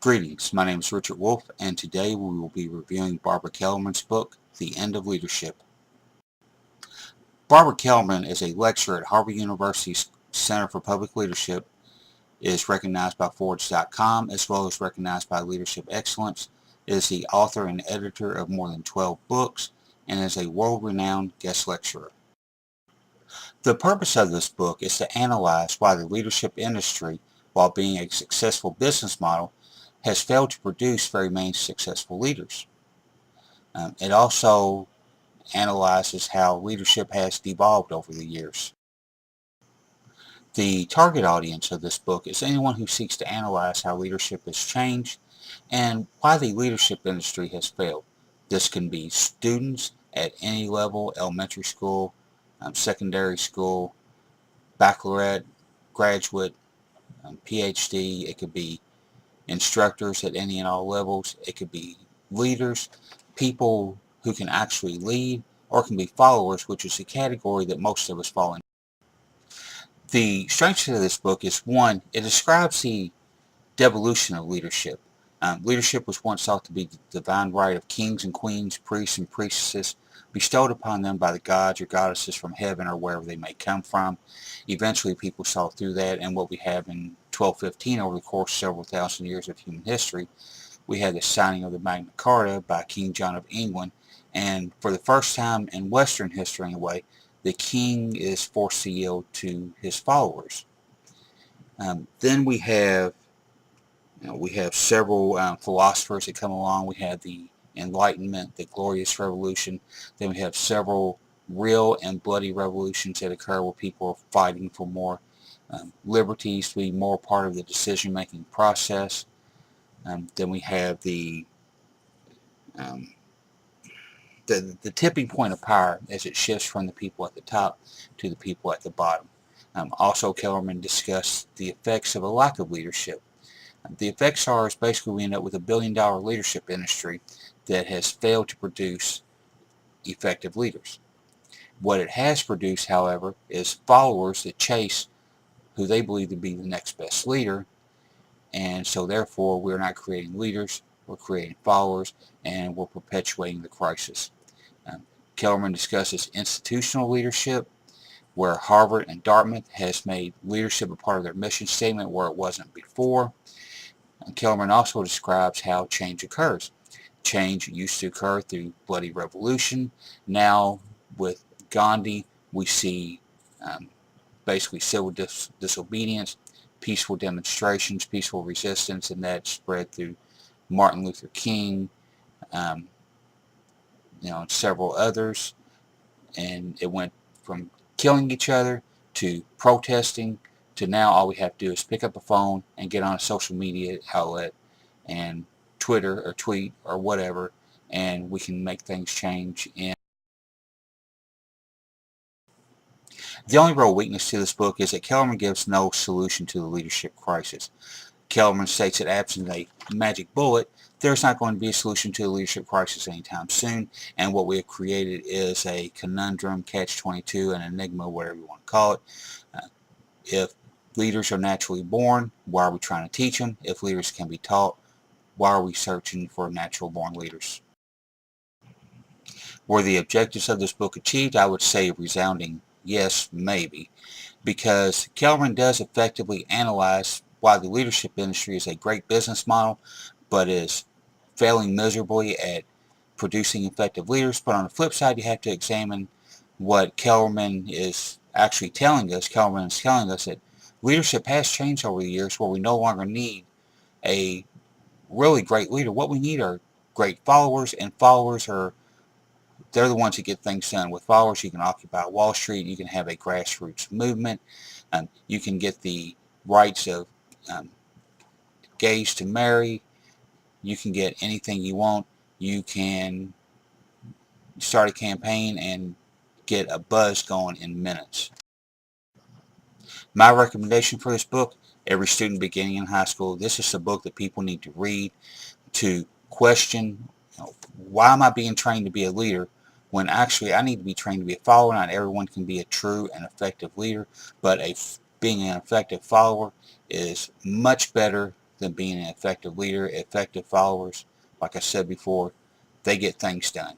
Greetings, my name is Richard Wolfe, and today we will be reviewing Barbara Kellerman's book, The End of Leadership. Barbara Kellerman is a lecturer at Harvard University's Center for Public Leadership, is recognized by Forbes.com as well as recognized by Leadership Excellence, is the author and editor of more than 12 books, and is a world-renowned guest lecturer. The purpose of this book is to analyze why the leadership industry, while being a successful business model, has failed to produce very many successful leaders. It also analyzes how leadership has devolved over the years. The target audience of this book is anyone who seeks to analyze how leadership has changed and why the leadership industry has failed. This can be students at any level, elementary school, secondary school, baccalaureate, graduate, PhD. It could be instructors at any and all levels. It could be leaders, people who can actually lead, or it can be followers, which is a category that most of us fall in. The strength of this book is, one, it describes the devolution of leadership. Leadership was once thought to be the divine right of kings and queens, priests and priestesses, bestowed upon them by the gods or goddesses from heaven or wherever they may come from. Eventually people saw through that, and what we have in 1215 over the course of several thousand years of human history, we had the signing of the Magna Carta by King John of England, and for the first time in Western history anyway, the king is forced to yield to his followers. Then we have several philosophers that come along. We have the Enlightenment, the Glorious Revolution. Then we have several real and bloody revolutions that occur where people are fighting for more liberties, to be more part of the decision-making process. Then we have the tipping point of power as it shifts from the people at the top to the people at the bottom. Also, Kellerman discussed the effects of a lack of leadership. The effects are is basically we end up with $1 billion leadership industry that has failed to produce effective leaders. What it has produced, however, is followers that chase who they believe to be the next best leader, and so therefore we're not creating leaders, we're creating followers, and we're perpetuating the crisis. Kellerman discusses institutional leadership, where Harvard and Dartmouth has made leadership a part of their mission statement where it wasn't before. Kellerman also describes how change occurs. Change used to occur through bloody revolution. Now, with Gandhi, we see basically civil disobedience, peaceful demonstrations, peaceful resistance, and that spread through Martin Luther King, and several others. And it went from killing each other to protesting to now all we have to do is pick up a phone and get on a social media outlet and Twitter or tweet or whatever, and we can make things change. And the only real weakness to this book is that Kellerman gives no solution to the leadership crisis. Kellerman states that absent a magic bullet, there's not going to be a solution to the leadership crisis anytime soon, and what we have created is a conundrum, catch-22, an enigma, whatever you want to call it. If leaders are naturally born, why are we trying to teach them? If leaders can be taught, why are we searching for natural born leaders? Were the objectives of this book achieved? I would say a resounding yes, maybe, because Kellerman does effectively analyze why the leadership industry is a great business model, but is failing miserably at producing effective leaders. But on the flip side, you have to examine what Kellerman is actually telling us. Kellerman is telling us that leadership has changed over the years where we no longer need a really great leader. What we need are great followers, and followers they're the ones that get things done. With followers, you can occupy Wall Street, you can have a grassroots movement, you can get the rights of gays to marry, you can get anything you want, you can start a campaign and get a buzz going in minutes. My recommendation for this book, every student beginning in high school, this is a book that people need to read to question, why am I being trained to be a leader when actually I need to be trained to be a follower? Not everyone can be a true and effective leader, but being an effective follower is much better them being an effective leader, effective followers. Like I said before, they get things done.